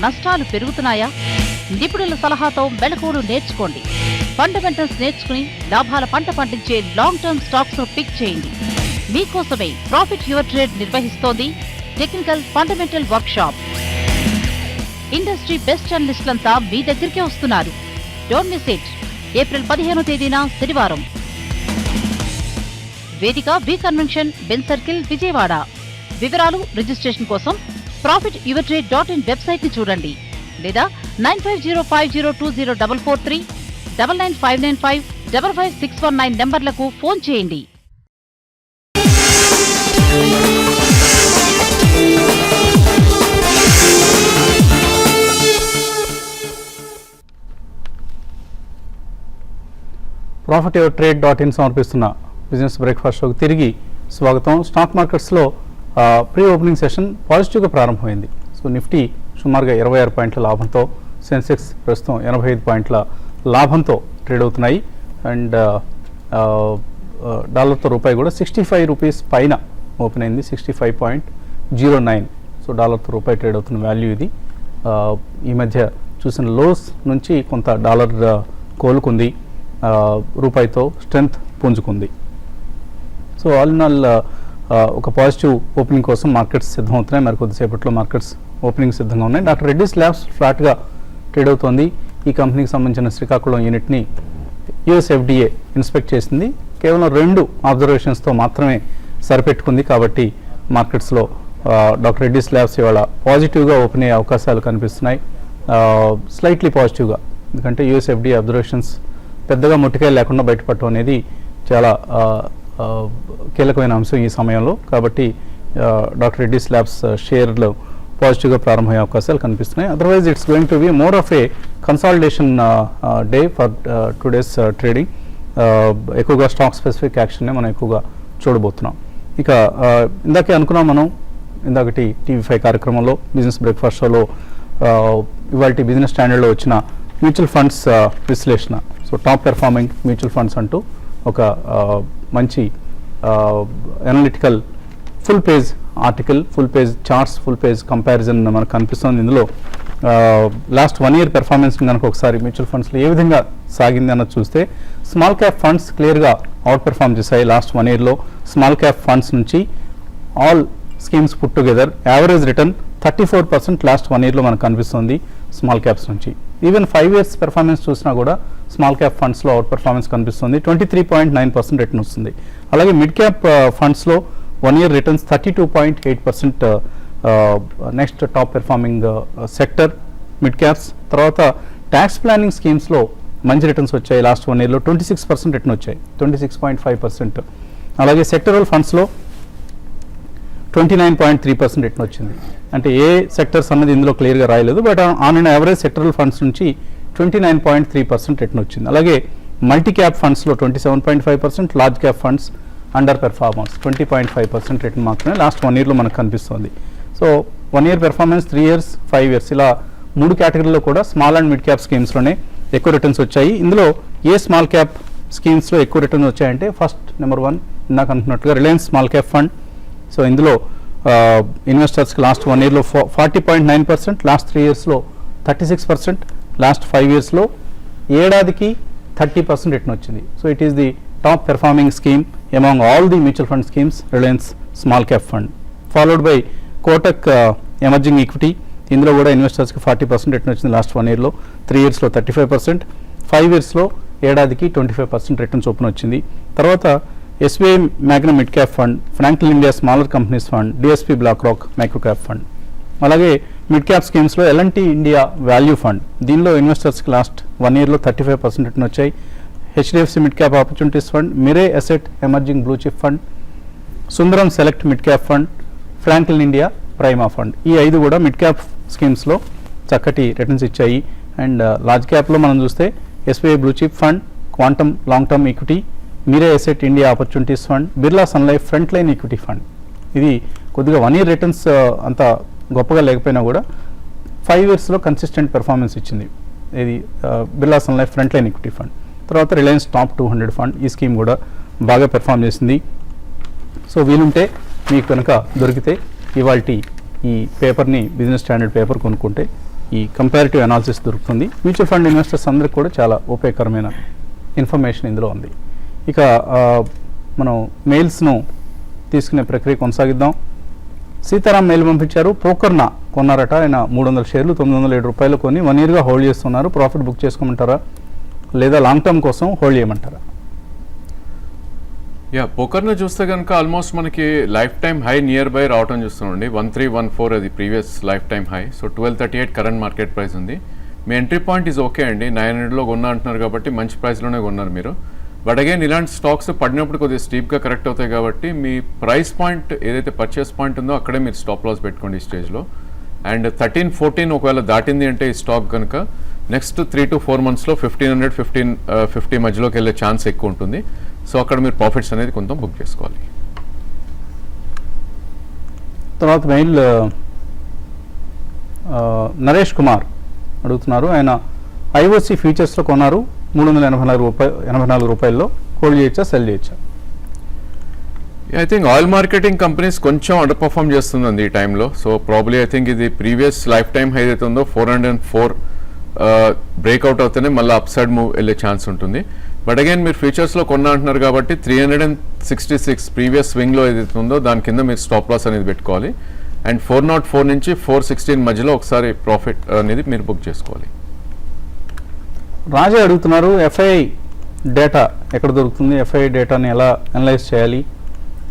నష్టాలు పెరుగుతున్నాయా? నిపుణుల సలహాతో మెళకువలు నేర్చుకోండి. ఫండమెంటల్స్ నేర్చుకుని లాభాల పంట పండించే లాంగ్ టర్మ్ స్టాక్స్ ను పిక్ చేయండి. మీకోసమే ప్రాఫిట్ యువర్ ట్రేడ్ నిర్వహిస్తోంది technical fundamental workshop. Industry best అనలిస్టులంతా మీ దగ్గరికే వస్తున్నారు. Don't miss it. ఏప్రిల్ 15వ తేదీన శనివారం. వేదిక వి కన్వెన్షన్, బెన్ సర్కిల్, విజయవాడ. వివరాలు రిజిస్ట్రేషన్ కోసం profityourtrade.in వెబ్సైట్ ని చూడండి లేదా 9505020443 9959555619 నంబర్లకు ఫోన్ చేయండి. profityourtrade.in సమర్పిస్తున్న బిజినెస్ బ్రేక్ఫాస్ట్ షోకి తిరిగి స్వాగతం. స్టాక్ మార్కెట్స్లో ప్రీ ఓపెనింగ్ సెషన్ పాజిటివ్గా ప్రారంభమైంది. సో నిఫ్టీ సుమారుగా 26 పాయింట్ల లాభంతో, సెన్సెక్స్ ప్రస్తుతం 85 పాయింట్ల లాభంతో ట్రేడ్ అవుతున్నాయి. అండ్ డాలర్తో రూపాయి కూడా 65 రూపీస్ పైన ఓపెన్ అయింది, 65.09. సో డాలర్తో రూపాయి ట్రేడ్ అవుతున్న వాల్యూ ఇది. ఈ మధ్య చూసిన లోస్ నుంచి కొంత డాలర్ కోలుకుంది, రూపాయితో స్ట్రెంగ్త్ పుంజుకుంది. సో ఆల్ ఇన్ ఆల్ ఒక పాజిటివ్ ఓపెనింగ్ కోసం మార్కెట్స్ సిద్ధమవుతున్నాయి. మరి కొద్దిసేపట్లో మార్కెట్స్ ఓపెనింగ్ సిద్ధంగా ఉన్నాయి. డాక్టర్ రెడ్డిస్ ల్యాబ్స్ ఫ్లాట్గా ట్రేడ్ అవుతోంది. ఈ కంపెనీకి సంబంధించిన శ్రీకాకుళం యూనిట్ని యుఎస్ FDA ఇన్స్పెక్ట్ చేసింది. కేవలం 2 అబ్జర్వేషన్స్తో మాత్రమే సరిపెట్టుకుంది. కాబట్టి మార్కెట్స్లో డాక్టర్ రెడ్డిస్ ల్యాబ్స్ ఇవాళ పాజిటివ్గా ఓపెన్ అయ్యే అవకాశాలు కనిపిస్తున్నాయి, స్లైట్లీ పాజిటివ్గా. ఎందుకంటే యుఎస్ FDA అబ్జర్వేషన్స్ పెద్దగా ముట్టికాయ లేకుండా బయటపడటం అనేది చాలా కీలకమైన అంశం ఈ సమయంలో. కాబట్టి డాక్టర్ రెడ్డిస్ ల్యాబ్స్ షేర్లు పాజిటివ్గా ప్రారంభమయ్యే అవకాశాలు కనిపిస్తున్నాయి. Otherwise it's going to be more of A consolidation day for today's trading. ఎక్కువగా స్టాక్ స్పెసిఫిక్ యాక్షన్నే మనం ఎక్కువగా చూడబోతున్నాం. ఇక ఇందాకే అనుకున్నాం మనం, ఇందాకటి TV5 కార్యక్రమంలో బిజినెస్ బ్రేక్ఫాస్ట్ షోలో ఇవాళ బిజినెస్ స్టాండర్డ్లో వచ్చిన మ్యూచువల్ ఫండ్స్ విశ్లేషణ. So top performing mutual funds అంటూ ఒక మంచి analytical full page article, full page charts, full page comparison మనకు కనిపిస్తుంది. ఇందులో లాస్ట్ 1 year పెర్ఫార్మెన్స్ కనుక ఒకసారి మ్యూచువల్ ఫండ్స్లో ఏ విధంగా సాగింది అన్నది చూస్తే, స్మాల్ క్యాప్ ఫండ్స్ క్లియర్గా అవుట్ పెర్ఫార్మ్ చేశాయి. లాస్ట్ 1 yearలో స్మాల్ క్యాప్ ఫండ్స్ నుంచి all schemes put together average return 34% last 1 yearలో మనకు కనిపిస్తుంది స్మాల్ క్యాప్స్ నుంచి. ఈవెన్ 5 years పెర్ఫార్మెన్స్ చూసినా కూడా స్మాల్ క్యాప్ ఫండ్స్లో అవుట్ పెర్ఫార్మెన్స్ కనిపిస్తుంది, 23.9% రిటర్న్ వస్తుంది. అలాగే మిడ్ క్యాప్ ఫండ్స్లో 1 year returns 32.8%. Next top performing sector mid caps. తర్వాత ట్యాక్స్ ప్లానింగ్ స్కీమ్స్లో మంచి రిటర్న్స్ వచ్చాయి. లాస్ట్ 1 yearలో 26% రిటర్న్ వచ్చాయి, 26.5%. అలాగే సెక్టరల్ ఫండ్స్లో 29.3% రిటర్న్ వచ్చింది. అంటే ఏ సెక్టర్స్ అన్నది ఇందులో క్లియర్గా రాయలేదు, but on and average sectoral funds నుంచి 29.3% రిటర్న్ వచ్చింది. అలాగే మల్టీ క్యాప్ ఫండ్స్లో 27.5%, large cap funds under performers 20.5% return మాత్రమే లాస్ట్ 1 yearలో మనకు కనిపిస్తుంది. So 1 year performance, 3 years, 5 years ఇలా 3 కేటగిరీలో కూడా స్మాల్ అండ్ మిడ్ క్యాప్ స్కీమ్స్లోనే ఎక్కువ రిటర్న్స్ వచ్చాయి. ఇందులో ఏ స్మాల్ క్యాప్ స్కీమ్స్లో ఎక్కువ రిటర్న్స్ వచ్చాయంటే ఫస్ట్ నెంబర్ 1 ఇందాక అనుకున్నట్టుగా Reliance small cap fund. So ఇందులో ఇన్వెస్టర్స్కి లాస్ట్ 1 yearలో 40.9%, లాస్ట్ 3 yearsలో 36%, లాస్ట్ 5 yearsలో ఏడాదికి 30% రిటర్న్ వచ్చింది. So it is the top performing scheme among all the mutual fund schemes, Reliance small cap fund. Followed by Kotak emerging equity. ఇందులో కూడా ఇన్వెస్టర్స్కి 40% return వచ్చింది last 1 yearలో, 3 yearsలో 35%, 5 yearsలో ఏడాదికి 25% return చొప్పున వచ్చింది. తర్వాత SBI Magnum mid cap fund, Franklin India smaller companies fund, DSP BlackRock micro cap fund. అలాగే mid cap స్కీమ్స్లో L&T India value fund. దీనిలో ఇన్వెస్టర్స్కి లాస్ట్ 1 yearలో 35% రిటర్న్ వచ్చాయి. HDFC mid cap opportunities fund, Mirae asset emerging blue chip fund, Sundaram select mid cap fund, Franklin India Prima fund. ఈ 5 కూడా mid cap స్కీమ్స్లో చక్కటి returns ఇచ్చాయి. అండ్ లార్జ్ క్యాప్లో మనం చూస్తే SBI blue chip fund, Quantum long term equity, Mirae asset India opportunities fund, Birla Sun Life front line equity fund. ఇది కొద్దిగా 1 year returns అంత గొప్పగా లేకపోయినా కూడా 5 yearsలో కన్సిస్టెంట్ పెర్ఫార్మెన్స్ ఇచ్చింది. ఇది Birla Sun Life front line equity Fund. తర్వాత రిలయన్స్ టాప్ 200 ఫండ్, ఈ స్కీమ్ కూడా బాగా పెర్ఫార్మ్ చేసింది. సో వీలుంటే మీకు కనుక దొరికితే ఇవాల్టి ఈ పేపర్ని, బిజినెస్ స్టాండర్డ్ పేపర్ కొనుక్కుంటే ఈ కంపారిటివ్ అనాలిసిస్ దొరుకుతుంది. మ్యూచువల్ ఫండ్ ఇన్వెస్టర్స్ అందరికి కూడా చాలా ఉపయోగకరమైన ఇన్ఫర్మేషన్ ఇందులో ఉంది. ఇక మనం మెయిల్స్ను తీసుకునే ప్రక్రియ కొనసాగిద్దాం. సీతారాం మెయిల్ పంపించారు. పోకర్నా కొన్నారట. ఆయన 300 షేర్లు 907 రూపాయలు కొని 1 yearగా హోల్డ్ చేస్తున్నారు. ప్రాఫిట్ బుక్ చేసుకోమంటారా లేదా లాంగ్ టర్మ్ కోసం హోల్డ్ చేయమంటారా? పోకర్ను చూస్తే కనుక ఆల్మోస్ట్ మనకి life time high near by రావటం చూస్తున్నాండి. 1314 అది previous life time high. So 1238 current market price ఉంది. మీ ఎంట్రీ పాయింట్ ఈజ్ ఓకే అండి. 900లో కొన్నా అంటున్నారు కాబట్టి మంచి ప్రైస్లోనే కొన్నారు మీరు. బట్ అగైన్ ఇలాంటి స్టాక్స్ పడినప్పుడు కొద్దిగా స్టీప్గా కరెక్ట్ అవుతాయి కాబట్టి మీ ప్రైస్ పాయింట్ ఏదైతే పర్చేస్ పాయింట్ ఉందో అక్కడే మీరు స్టాప్ లాస్ పెట్టుకోండి ఈ స్టేజ్లో. అండ్ 13-14 ఒకవేళ దాటింది అంటే ఈ స్టాక్ కనుక నెక్స్ట్ 3 to 4 monthsలో 1500-1550 మధ్యలోకి వెళ్ళే ఛాన్స్ ఎక్కువ ఉంటుంది. సో అక్కడ మీరు ప్రాఫిట్స్ అనేది కొంచెం బుక్ చేసుకోవాలి. తర్వాత మెయిల్ నరేష్ కుమార్ అడుగుతున్నారు. ఆయన ఐఓసి ఫ్యూచర్స్లో కొన్నారు 384 రూపాయల్లో. హోల్డ్ చేయొచ్చా, సెల్ చేయొచ్చా? I think oil marketing companies కొంచెం అండర్ పర్ఫామ్ చేస్తుందండి ఈ టైంలో. సో ప్రాబ్లీ ఐ థింక్ ఇది ప్రీవియస్ లైఫ్ టైం హై అయితే ఉందో 404 బ్రేక్అవుట్ అవుతేనే మళ్ళీ అప్ సైడ్ మూవ్ వెళ్ళే ఛాన్స్ ఉంటుంది. బట్ అగైన్ మీరు ఫ్యూచర్స్లో కొన్నా అంటున్నారు కాబట్టి 366 ప్రీవియస్ స్వింగ్లో ఏదైతే ఉందో దాని కింద మీరు స్టాప్ లాస్ అనేది పెట్టుకోవాలి. అండ్ 404 నుంచి 416 మధ్యలో ఒకసారి ప్రాఫిట్ అనేది మీరు బుక్ చేసుకోవాలి. రాజా అడుగుతున్నారు, ఎఫ్ఐఐ డేటా ఎక్కడ దొరుకుతుంది? ఎఫ్ఐఐ డేటాని ఎలా అనలైజ్ చేయాలి?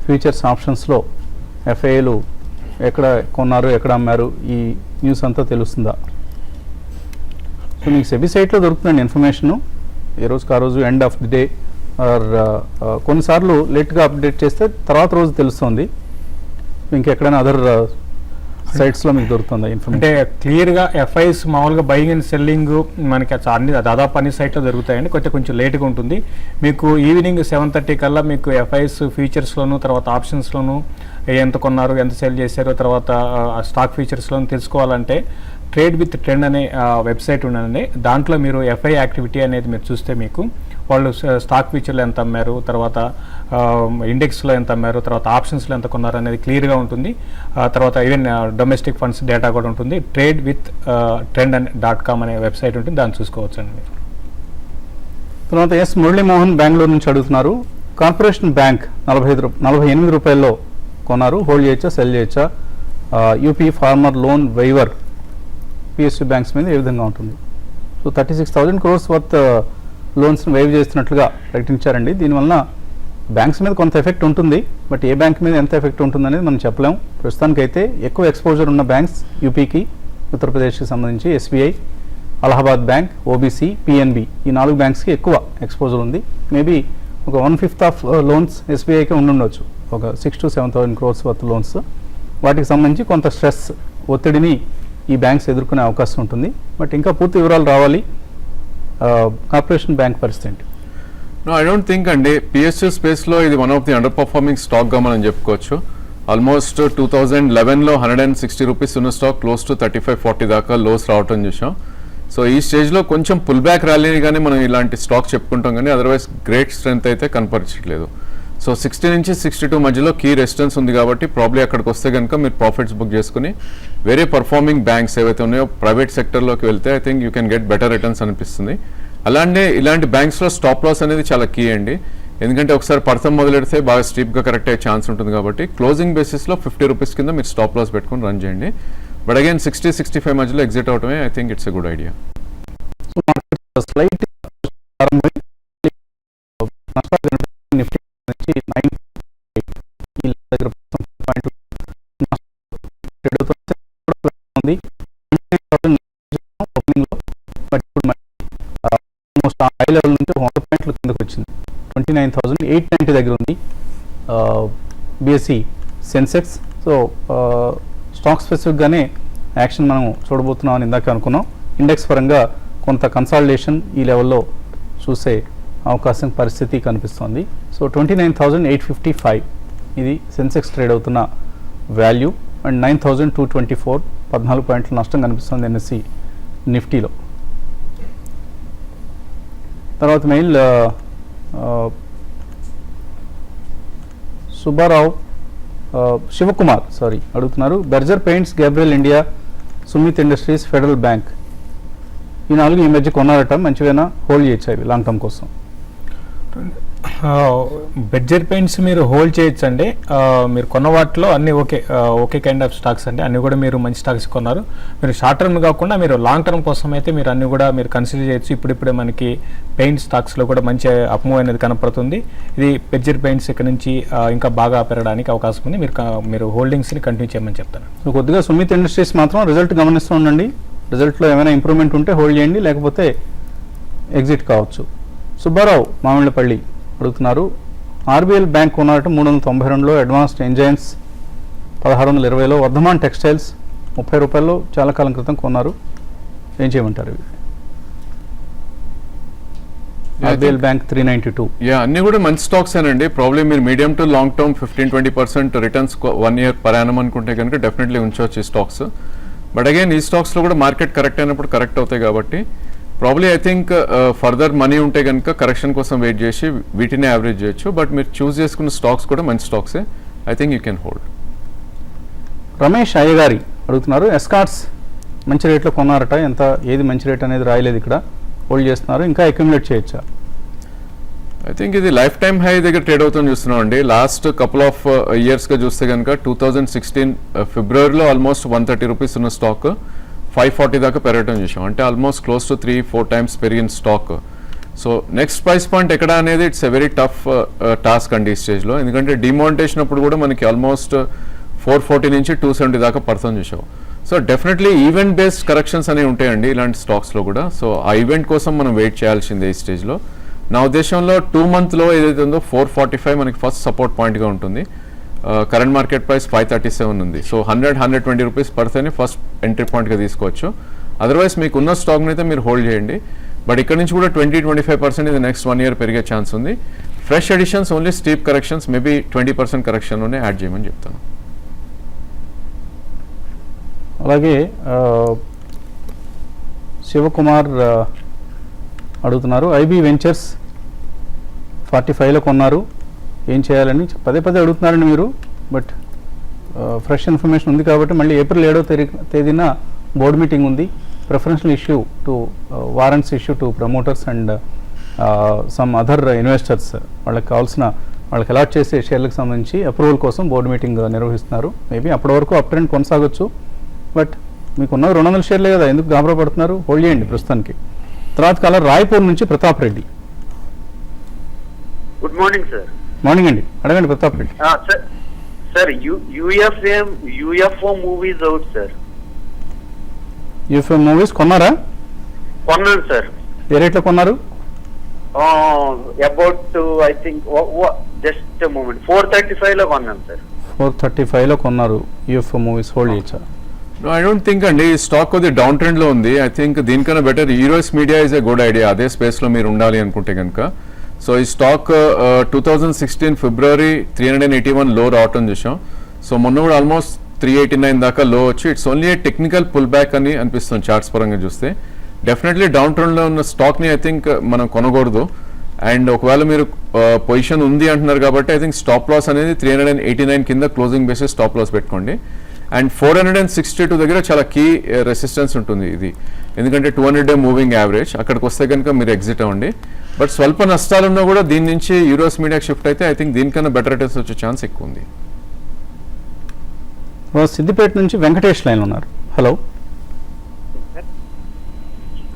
ఫ్యూచర్స్ ఆప్షన్స్లో ఎఫ్ఐఐలు ఎక్కడ కొన్నారు, ఎక్కడ అమ్మారు, ఈ న్యూస్ అంతా తెలుస్తుందా? సో మీకు సెబీ సైట్లో దొరుకుతుందండి ఇన్ఫర్మేషను. ఏ రోజుకి ఆ రోజు end of the day or కొన్నిసార్లు లేట్గా అప్డేట్ చేస్తే తర్వాత రోజు తెలుస్తుంది. ఇంకెక్కడైనా అదర్ సైట్స్లో మీకు దొరుకుతుందా ఇన్ఫర్మేషన్? అంటే క్లియర్గా ఎఫ్ఐస్ మామూలుగా బయింగ్ అండ్ సెల్లింగ్ మనకి అన్ని దాదాపు అన్ని సైట్లో దొరుకుతాయండి. కొంచెం లేట్గా ఉంటుంది. మీకు ఈవినింగ్ 7:30 కల్లా మీకు ఎఫ్ఐస్ ఫ్యూచర్స్లోను తర్వాత ఆప్షన్స్లోను ఎంత కొన్నారు, ఎంత సెల్ చేశారు, తర్వాత స్టాక్ ఫ్యూచర్స్లోను తెలుసుకోవాలంటే ట్రేడ్ విత్ ట్రెండ్ అనే వెబ్సైట్ ఉండండి. దాంట్లో మీరు ఎఫ్ఐ యాక్టివిటీ అనేది మీరు చూస్తే మీకు వాళ్ళు స్టాక్ ఫ్యూచర్లో ఎంత అమ్మారు, తర్వాత ఇండెక్స్లో ఎంత అమ్మారు, తర్వాత ఆప్షన్స్లో ఎంత కొన్నారు అనేది క్లియర్గా ఉంటుంది. తర్వాత ఈవెన్ డొమెస్టిక్ ఫండ్స్ డేటా కూడా ఉంటుంది. ట్రేడ్ విత్ trend.com అనే వెబ్సైట్ ఉంటుంది, దాన్ని చూసుకోవచ్చండి మీరు. తర్వాత ఎస్ మురళీమోహన్ బెంగళూరు నుంచి అడుగుతున్నారు. కార్పొరేషన్ బ్యాంక్ 48 రూపాయల్లో కొన్నారు. హోల్డ్ చేయొచ్చా, సెల్ చేయొచ్చా? UP farmer loan waiver PSU banks మీద ఏ విధంగా ఉంటుంది? సో 36,000 crores వర్త్ లోన్స్ని వైవ్ చేస్తున్నట్లుగా ప్రకటించారండి. దీనివల్ల బ్యాంక్స్ మీద కొంత ఎఫెక్ట్ ఉంటుంది. బట్ ఏ బ్యాంక్ మీద ఎంత ఎఫెక్ట్ ఉంటుందనేది మనం చెప్పలేం. ప్రస్తుతానికైతే ఎక్కువ ఎక్స్పోజర్ ఉన్న బ్యాంక్స్ యూపీకి, ఉత్తరప్రదేశ్కి సంబంధించి SBI, Allahabad bank, OBC, PNB ఈ 4 బ్యాంక్స్కి ఎక్కువ ఎక్స్పోజర్ ఉంది. మేబీ ఒక 1/5 ఆఫ్ లోన్స్ ఎస్బీఐకి ఉండుండొచ్చు, ఒక 6,000 to 7,000 crores వర్త్ లోన్స్. వాటికి సంబంధించి కొంత స్ట్రెస్, ఒత్తిడిని ఈ బ్యాంక్స్ ఎదుర్కొనే అవకాశం ఉంటుంది. బట్ ఇంకా పూర్తి వివరాలు రావాలి. కార్పొరేషన్ బ్యాంక్ పరిస్థితి నో, ఐ డోంట్ థింక్ అండి పిఎస్యూ స్పేస్లో ఇది one of the under performing స్టాక్గా మనం చెప్పుకోవచ్చు. ఆల్మోస్ట్ 2011లో 160 రూపీస్ ఉన్న స్టాక్ క్లోజ్ టు 35-40 దాకా లోస్ రావటం చూసాం. సో ఈ స్టేజ్లో కొంచెం పుల్ బ్యాక్ ర్యాలీని కానీ మనం ఇలాంటి స్టాక్ చెప్పుకుంటాం, కానీ అదర్వైజ్ గ్రేట్ స్ట్రెంత్ అయితే కనపరచట్లేదు. సో 60 నుంచి 62 మధ్యలో కీ రెసిస్టెన్స్ ఉంది కాబట్టి ప్రాబ్లీ అక్కడికి వస్తే కనుక మీరు ప్రాఫిట్స్ బుక్ చేసుకుని వేరే పర్ఫార్మింగ్ బ్యాంక్స్ ఏవైతే ఉన్నాయో ప్రైవేట్ సెక్టర్లోకి వెళ్తే I think you can get better returns అనిపిస్తుంది. అలానే ఇలాంటి బ్యాంక్స్లో స్టాప్ లాస్ అనేది చాలా కీ అండి. ఎందుకంటే ఒకసారి పడతం మొదలెడితే బాగా స్టీప్గా కరెక్ట్ అయ్యే ఛాన్స్ ఉంటుంది కాబట్టి క్లోజింగ్ బేసిస్లో 50 రూపీస్ కింద మీరు స్టాప్ లాస్ పెట్టుకుని రన్ చేయండి. బట్ అగైన్ 60-65 మధ్యలో ఎగ్జిట్ అవటమే I think it's a good idea. High level నుంచి 100 పాయింట్ల కిందకు వచ్చింది. 29,890 దగ్గర ఉంది బిఎస్సి సెన్సెక్స్. సో స్టాక్ స్పెసిఫిక్గానే యాక్షన్ మనం చూడబోతున్నాం అని ఇందాక అనుకున్నాం. ఇండెక్స్ పరంగా కొంత కన్సాలిడేషన్ ఈ లెవెల్లో చూసే అవకాశం పరిస్థితి కనిపిస్తోంది. సో 29,855 ఇది సెన్సెక్స్ ట్రేడ్ అవుతున్న వాల్యూ. అండ్ 9,224 14 పాయింట్ల నష్టం కనిపిస్తుంది ఎన్ఎస్సి నిఫ్టీలో. తర్వాత మెయిల్ శివకుమార్ అడుగుతున్నారు. Berger paints, Gabriel India, Sumit industries, federal bank, ఈ 4 ఈ మధ్య కొన్నారట. మంచిగా హోల్డ్ చేయొచ్చు అవి లాంగ్ టర్మ్ కోసం. బెడ్జర్ పెయింట్స్ మీరు హోల్డ్ చేయొచ్చు అండి. మీరు కొన్న వాటిలో అన్ని ఓకే కైండ్ ఆఫ్ స్టాక్స్ అండి. అన్ని కూడా మీరు మంచి స్టాక్స్ కొన్నారు. మీరు షార్ట్ టర్మ్ కాకుండా మీరు లాంగ్ టర్మ్ కోసం అయితే మీరు అన్ని కూడా మీరు కన్సిడర్ చేయొచ్చు. ఇప్పుడిప్పుడే మనకి పెయింట్ స్టాక్స్లో కూడా మంచి అప్మూవ్ అనేది కనపడుతుంది. ఇది బెడ్జర్ పెయింట్స్ ఇక్కడ నుంచి ఇంకా బాగా పెరగడానికి అవకాశం ఉంది. మీరు హోల్డింగ్స్ని కంటిన్యూ చేయమని చెప్తాను. సో కొద్దిగా సుమిత్ ఇండస్ట్రీస్ మాత్రం రిజల్ట్ గమనిస్తూ ఉండండి. రిజల్ట్లో ఏమైనా ఇంప్రూవ్మెంట్ ఉంటే హోల్డ్ చేయండి, లేకపోతే ఎగ్జిట్ కావచ్చు. సుబ్బారావు మామిళ్ళపల్లి అడుగుతున్నారు, ఆర్బీఎల్ బ్యాంక్ కొన్నారట 392లో, అడ్వాన్స్డ్ ఎంజైన్స్ 1620లో, వర్ధమాన్ టెక్స్టైల్స్ 30 రూపాయల్లో చాలా కాలం క్రితం కొన్నారు. ఏం చేయమంటారు ఇవి? RBL bank 392. అన్ని కూడా మంచి స్టాక్స్ అండి. ప్రాబ్లమ్ మీరు medium to long term 15-20% returns 1 year per annum అనుకుంటే కనుక డెఫినెట్లీ ఉంచవచ్చు ఈ స్టాక్స్. బట్ అగైన్ ఈ స్టాక్స్లో కూడా మార్కెట్ కరెక్ట్ అయినప్పుడు కరెక్ట్ అవుతాయి కాబట్టి probably I think further money ఉంటే కనుక కరెక్షన్ కోసం వెయిట్ చేసి వీటిని యావరేజ్ చేయొచ్చు. బట్ మీరు చూస్ చేసుకున్న స్టాక్స్ కూడా మంచి స్టాక్సే. I think you can hold. Ramesh అయ్యగారి అడుగుతున్నారు, ఎస్కార్ట్స్ మంచి రేట్లో కొన్నారట. ఏది మంచి రేట్ అనేది రాయలేదు ఇక్కడ. హోల్డ్ చేస్తున్నారు, ఇంకా అక్యుములేట్ చేయొచ్చా? ఐ థింక్ ఇది లైఫ్ టైమ్ హై దగ్గర ట్రేడ్ అవుతుంది చూస్తున్నాం అండి. లాస్ట్ కపుల్ ఆఫ్ ఇయర్స్గా చూస్తే కనుక 2016 ఫిబ్రవరిలో ఆల్మోస్ట్ 130 రూపీస్ ఉన్న స్టాక్ 540 దాకా పెరగటం చూసాం. అంటే ఆల్మోస్ట్ క్లోజ్ టు 3-4 times పెరిగిన stock. So next price point ఎక్కడ అనేది it's a very tough task అండి ఈ స్టేజ్లో. ఎందుకంటే డిమానిటేషన్ అప్పుడు కూడా మనకి ఆల్మోస్ట్ 440 నుంచి 270 దాకా పడుతుంది చూసాం. So definitely event based corrections అనేవి ఉంటాయండి ఇలాంటి స్టాక్స్లో కూడా. సో ఆ ఈవెంట్ కోసం మనం వెయిట్ చేయాల్సిందే ఈ స్టేజ్లో. నా ఉద్దేశంలో 2 monthలో ఏదైతే ఉందో 445 మనకి ఫస్ట్ సపోర్ట్ పాయింట్గా ఉంటుంది. కరెంట్ మార్కెట్ ప్రైస్ 537 ఉంది. సో 100-120 రూపీస్ పడితేనే ఫస్ట్ ఎంట్రీ పాయింట్గా తీసుకోవచ్చు. అదర్వైజ్ మీకు ఉన్న స్టాక్ని అయితే మీరు హోల్డ్ చేయండి. బట్ ఇక్కడ నుంచి కూడా 20-25% ఇది నెక్స్ట్ 1 year పెరిగే ఛాన్స్ ఉంది. Fresh additions only steep corrections maybe 20% కరెక్షన్లోనే యాడ్ చేయమని చెప్తాను. అలాగే శివకుమార్ అడుగుతున్నారు, ఐబీ వెంచర్స్ 45లో కొన్నారు, ఏం చేయాలని పదే అడుగుతున్నారండి మీరు. బట్ ఫ్రెష్ ఇన్ఫర్మేషన్ ఉంది కాబట్టి మళ్ళీ ఏప్రిల్ 7వ తేదీన బోర్డు మీటింగ్ ఉంది. Preferential issue to warrants issue to promoters and some other investors వాళ్ళకి అలాట్ చేసే షేర్లకు సంబంధించి అప్రూవల్ కోసం బోర్డు మీటింగ్ నిర్వహిస్తున్నారు. మేబీ అప్పటి వరకు అప్ ట్రెండ్ కొనసాగొచ్చు. బట్ మీకున్న 200 షేర్లే కదా, ఎందుకు గాబరా పడుతున్నారు? హోల్డ్ చేయండి ప్రస్తుతానికి. తర్వాత కాలం రాయ్పూర్ నుంచి Pratap Reddy. Good morning sir. Morning అండి, అడగండి Pratap Reddy. Sir UFO movies out sir. UFO movies కొన్నారా? కొన్నాను సార్. ఏ రేట్లో కొన్నారు? About I think just moment 435లో కొన్నాను సార్. 435లో కొన్నారు. యూఎఫ్ఓ మూవీస్ హోల్డ్ చేయొచ్చా? ఐ డోంట్ థింక్ అండి ఈ స్టాక్ కొద్ది డౌన్ ట్రెండ్లో ఉంది. ఐ థింక్ దీనికన్నా better Eros media is a good idea. అదే స్పేస్లో మీరు ఉండాలి అనుకుంటే కనుక. సో ఈ స్టాక్ 2016 ఫిబ్రవరి 381 లో రావటం చూసాం. సో మొన్న కూడా ఆల్మోస్ట్ 389 దాకా లో వచ్చి it's only a technical pull back అని అనిపిస్తుంది చార్ట్స్ పరంగా చూస్తే. డెఫినెట్లీ డౌన్ ట్రెండ్లో ఉన్న స్టాక్ని ఐ థింక్ మనం కొనకూడదు. అండ్ ఒకవేళ మీరు పొజిషన్ ఉంది అంటున్నారు కాబట్టి ఐ థింక్ స్టాప్ లాస్ అనేది 389 కింద క్లోజింగ్ బేసిస్ స్టాప్ లాస్ పెట్టుకోండి. అండ్ 462 దగ్గర చాలా కీ రెసిస్టెన్స్ ఉంటుంది ఇది, ఎందుకంటే 200-day మూవింగ్ యావరేజ్. అక్కడికి వస్తే కనుక మీరు ఎగ్జిట్ అవ్వండి. బట్ స్వల్ప నష్టాలున్నా కూడా దీని నుంచి యూరోస్ మీడియాకి షిఫ్ట్ అయితే ఐ థింక్ దీనికన్నా బెటర్ రిటర్న్స్ వచ్చే ఛాన్స్ ఎక్కువ ఉంది. సిద్దిపేట నుంచి వెంకటేష్ లైన్ ఉన్నారు. హలో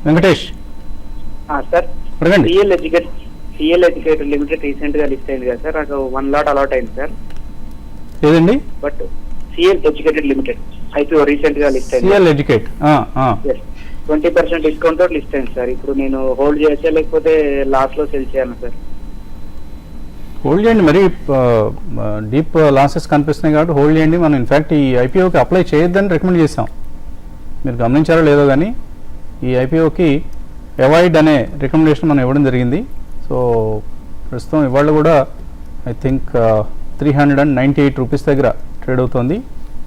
వెంకటేష్. సార్, అడగండి. సిఎల్ ఎడ్యుకేటర్ లిమిటెడ్ రీసెంట్ గా లిస్ట్ అయింది కదా సార్, నాకు 1 lot అలాట్ అయింది సార్. ఏదండి? But CL educated limited IPO recent గా లిస్ట్ అయింది. సిఎల్ ఎడ్యుకేట్ 20% డిస్కౌంట్ తో లిస్ట్ అయింది సార్. ఇప్పుడు నేను హోల్డ్ చేయొచ్చా లేకపోతే లాస్ట్ లో సెల్ చేయాలి సార్? హోల్డ్ చేయండి. మరి డీప్ లాసెస్ కనిపిస్తున్నాయి కాబట్టి హోల్డ్ చేయండి. మనం ఇన్ఫ్యాక్ట్ ఈ ఐపీఓకి అప్లై చేయొద్దని రికమెండ్ చేసాం. మీరు గమనించారో లేదో కానీ ఈ ఐపీఓకి అవాయిడ్ అనే రికమెండేషన్ మనం ఇవ్వడం జరిగింది. సో ప్రస్తుతం ఇవాళ కూడా ఐ థింక్ 398 రూపీస్ దగ్గర ట్రేడ్ అవుతుంది.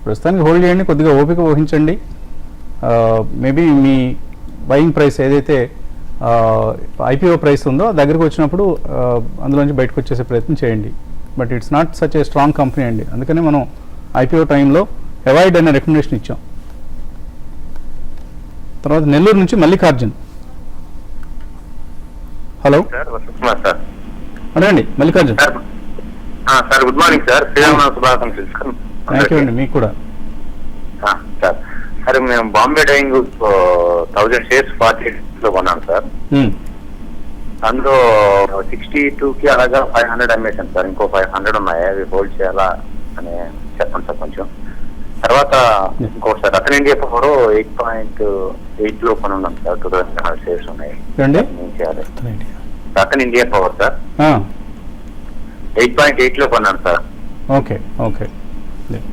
ప్రస్తుతానికి హోల్డ్ చేయండి, కొద్దిగా ఓపిక వహించండి. మేబీ మీ బయింగ్ ప్రైస్ ఏదైతే ఐపీఓ ప్రైస్ ఉందో దగ్గరకు వచ్చినప్పుడు అందులోంచి బయటకు వచ్చేసే ప్రయత్నం చేయండి. But it's not such a strong company అండి, అందుకని మనం ఐపీఓ టైంలో అవాయిడ్ అనే రికమెండేషన్ ఇచ్చాం. తర్వాత నెల్లూరు నుంచి Mallikarjun. Hello sir Vasanth Kumar sir. అడగండి Mallikarjun. Sir good morning sir. Srirama శుభాకాంక్షలు సార్. థ్యాంక్ యూ అండి, మీకు కూడా. సార్ సార్ మేము బాంబే డైయింగ్ 1000 షేర్స్ 48 కొన్నాను సార్. అందులో 62కి అలాగా 500 అమ్మేశాను సార్. ఇంకో 500 ఉన్నాయి, అవి హోల్డ్ చేయాలా అని చెప్పండి సార్ కొంచెం. తర్వాత ఇంకోటి రతన్ ఇండియా పవర్ 8.8 లో కొని ఉన్నాను సార్. 2000 షేర్స్ ఉన్నాయి. ఏం చేయాలి? రతన్ ఇండియా పవర్ సార్ 8.8 లో కొన్నాను సార్. ఓకే ఓకే,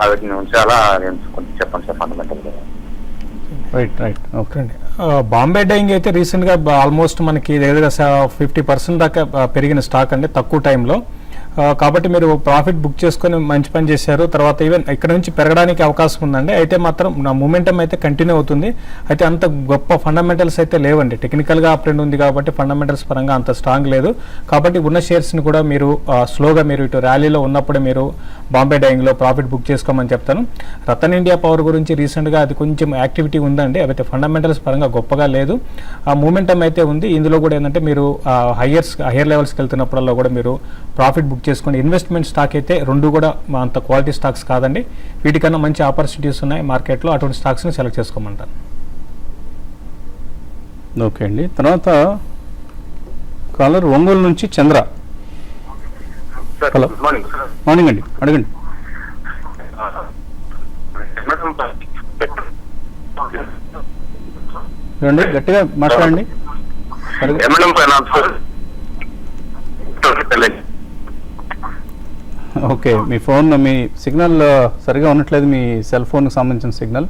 వాటిని ఉంచాలా కొంచెం చెప్పండి సార్ ఫండమెంటల్ గా. రైట్ ఓకే అండి. బాంబే డైయింగ్ అయితే రీసెంట్గా ఆల్మోస్ట్ మనకి దగ్గర 50% దాకా పెరిగిన స్టాక్ అండి తక్కువ టైంలో. కాబట్టి మీరు ప్రాఫిట్ బుక్ చేసుకొని మంచి పని చేశారు. తర్వాత ఈవెన్ ఇక్కడ నుంచి పెరగడానికి అవకాశం ఉందండి. అయితే మాత్రం నా మూమెంటం అయితే కంటిన్యూ అవుతుంది. అయితే అంత గొప్ప ఫండమెంటల్స్ అయితే లేవండి. టెక్నికల్గా అప్ ట్రెండ్ ఉంది కాబట్టి ఫండమెంటల్స్ పరంగా అంత స్ట్రాంగ్ లేదు. కాబట్టి ఉన్న షేర్స్ని కూడా మీరు స్లోగా మీరు ఇటు ర్యాలీలో ఉన్నప్పుడే మీరు బాంబే డైయింగ్లో ప్రాఫిట్ బుక్ చేసుకోమని చెప్తాను. రతన్ ఇండియా పవర్ గురించి రీసెంట్గా అది కొంచెం యాక్టివిటీ ఉందండి. అయితే ఫండమెంటల్స్ పరంగా గొప్పగా లేదు, ఆ మూమెంటం అయితే ఉంది. ఇందులో కూడా ఏంటంటే మీరు హయ్యర్ లెవెల్స్కి వెళ్తున్నప్పుడల్లా కూడా మీరు ప్రాఫిట్ బుక్ చేసుకోండి. ఇన్వెస్ట్మెంట్ స్టాక్ అయితే రెండు కూడా అంత క్వాలిటీ స్టాక్స్ కాదండి. వీటికన్నా మంచి ఆపర్చునిటీస్ ఉన్నాయి మార్కెట్లో, అటువంటి స్టాక్స్ని సెలెక్ట్ చేసుకోమంటారు. ఓకే అండి. తర్వాత కాలర్ ఒంగోలు నుంచి Chandra. Hello good morning sir. Morning అండి, అడగండి. చూడండి గట్టిగా మాట్లాడండి. ఓకే, మీ ఫోన్ మీ సిగ్నల్ సరిగా ఉండట్లేదు, మీ సెల్ ఫోన్కి సంబంధించిన సిగ్నల్.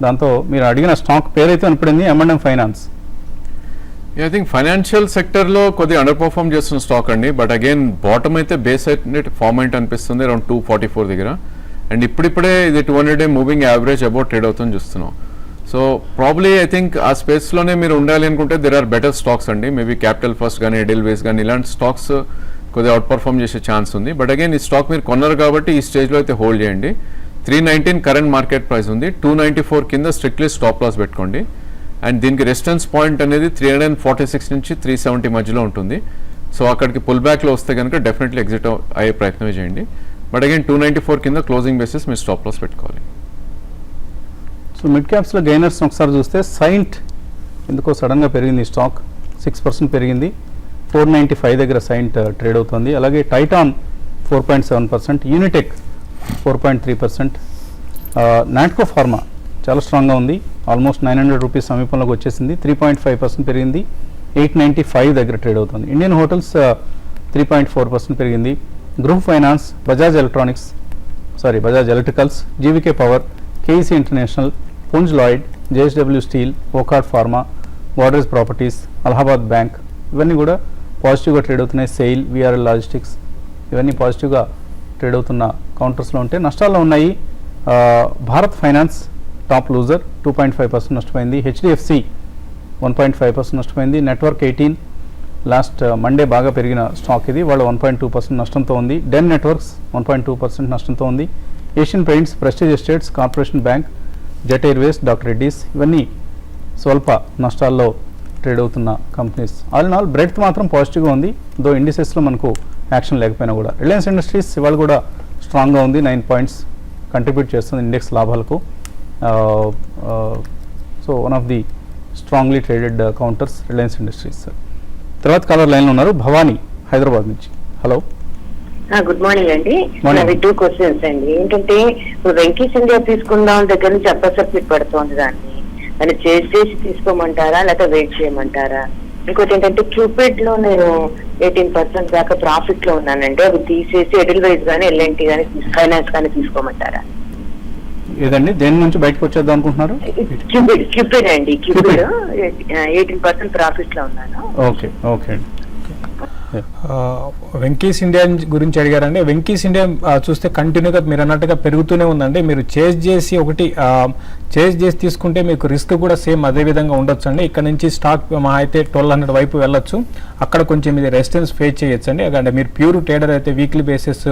దాంతో మీరు అడిగిన స్టాక్ పేరైతే అనిపడింది M&M finance. I think financial సెక్టర్లో కొద్దిగా అండర్ పర్ఫార్మ్ చేస్తున్న స్టాక్ అండి. బట్ అగైన్ బాటమ్ అయితే బేస్ అయితే ఫార్మ్ అయితే అనిపిస్తుంది అరౌండ్ 244 దగ్గర. అండ్ ఇప్పుడిప్పుడే ఇది 200-day moving average about trade అవుతుంది చూస్తున్నాం. సో ప్రాబ్లీ ఐ థింక్ ఆ స్పేస్లోనే మీరు ఉండాలి అనుకుంటే దెర్ ఆర్ బెటర్ స్టాక్స్ అండి. మేబీ క్యాపిటల్ ఫస్ట్ కానీ ఎడెల్వేస్ కానీ ఇలాంటి స్టాక్స్ కొద్దిగా అవుట్ పర్ఫార్మ్ చేసే ఛాన్స్ ఉంది. బట్ అగైన్ ఈ స్టాక్ మీరు కొన్నారు కాబట్టి ఈ స్టేజ్లో అయితే హోల్డ్ చేయండి. 319 కరెంట్ మార్కెట్ ప్రైస్ ఉంది. 294 కింద స్ట్రిక్ట్లీ స్టాప్ లాస్ పెట్టుకోండి. అండ్ దీనికి రెసిస్టెన్స్ పాయింట్ అనేది 346 నుంచి 370 మధ్యలో ఉంటుంది. సో అక్కడికి పుల్ బ్యాక్లో వస్తే కనుక డెఫినెట్లీ ఎగ్జిట్ అయ్యే ప్రయత్నమే చేయండి. బట్ అగైన్ 294 కింద క్లోజింగ్ బేసిస్ మీరు స్టాప్ లాస్ పెట్టుకోవాలి. సో మిడ్ క్యాప్స్లో గెయినర్స్ ఒకసారి చూస్తే సైంట్ ఎందుకో సడన్గా పెరిగింది, స్టాక్ 6% పెరిగింది. 495 దగ్గర సైంట్ ట్రేడ్ అవుతుంది. అలాగే టైటాన్ 4.7%, యూనిటెక్ 4.3%, నాట్కో ఫార్మా చాలా స్ట్రాంగ్గా ఉంది, ఆల్మోస్ట్ 900 రూపీస్ సమీపంలోకి వచ్చేసింది, 3.5% పెరిగింది, 895 దగ్గర ట్రేడ్ అవుతుంది. ఇండియన్ హోటల్స్ 3.4% పెరిగింది. గృహ finance, Bajaj electricals, GVK power, KEC international, Punj Lloyd, JSW steel, Wockhardt pharma, Godrej properties, Allahabad bank ఇవన్నీ కూడా పాజిటివ్గా ట్రేడ్ అవుతున్నాయి. సెయిల్, విఆర్ఎల్ లాజిస్టిక్స్ ఇవన్నీ పాజిటివ్గా ట్రేడ్ అవుతున్న కౌంటర్స్లో ఉంటే నష్టాల్లో ఉన్నాయి. భారత్ ఫైనాన్స్ టాప్ లూజర్ 2.5% నష్టపోయింది. హెచ్డిఎఫ్సి 1.5% నష్టపోయింది. నెట్వర్క్ 18 లాస్ట్ మండే బాగా పెరిగిన స్టాక్ ఇది, వాళ్ళు 1.2% నష్టంతో ఉంది. డెన్ నెట్వర్క్స్ 1.2% నష్టంతో ఉంది. Asian Paints, Prestige Estates, Corporation Bank, Jet Airways, doctor Reddy's ఇవన్నీ స్వల్ప నష్టాల్లో ట్రేడ్ అవుతున్న companies. All in all breadth మాత్రం పాజిటివ్గా ఉంది, దో ఇండిసెస్లో మనకు యాక్షన్ లేకపోయినా కూడా. రిలయన్స్ ఇండస్ట్రీస్ ఇవాళ కూడా స్ట్రాంగ్గా ఉంది, 9 points కంట్రిబ్యూట్ చేస్తుంది ఇండెక్స్ లాభాలకు. So one of the strongly traded counters Reliance Industries. తర్వాత కాలర్ లైన్లో ఉన్నారు భవానీ హైదరాబాద్ నుంచి. హలో, గుడ్ మార్నింగ్ అండి. నాది 2 questions అండి. ఏంటంటే ఇప్పుడు వెంకీస్ ఇండియా తీసుకుందాం దగ్గర నుంచి అప్పసప్లిట్ పడుతోంది, దాన్ని చేసి తీసుకోమంటారా లేకపోతే వెయిట్ చేయమంటారా? ఇంకోటి ఏంటంటే క్యూపిడ్ లో నేను 18% దాకా ప్రాఫిట్ లో ఉన్నానంటే అవి తీసేసి ఎడిల్వైజ్ గానీ ఎల్ఎన్టీ గానీ ఫైనాన్స్ కానీ తీసుకోమంటారా? ఏదండి దేని నుంచి బయటకు వచ్చేద్దాం అనుకుంటున్నారు? క్యూపిడ్ అండి, క్యూపిడ్ 18% ప్రాఫిట్ లో ఉన్నాను. Okay okay. వెంకీస్ ఇండియా గురించి అడిగారండి. వెంకీస్ ఇండియా చూస్తే కంటిన్యూగా మీరు అన్నట్టుగా పెరుగుతూనే ఉందండి. మీరు చేజ్ చేసి తీసుకుంటే మీకు రిస్క్ కూడా సేమ్ అదే విధంగా ఉండొచ్చు అండి. ఇక్కడ నుంచి స్టాక్ మా అయితే 1200 వైపు వెళ్ళొచ్చు, అక్కడ కొంచెం ఇది రెసిస్టెన్స్ ఫేస్ చేయొచ్చు అండి. అంటే మీరు ప్యూర్ ట్రేడర్ అయితే వీక్లీ బేసిస్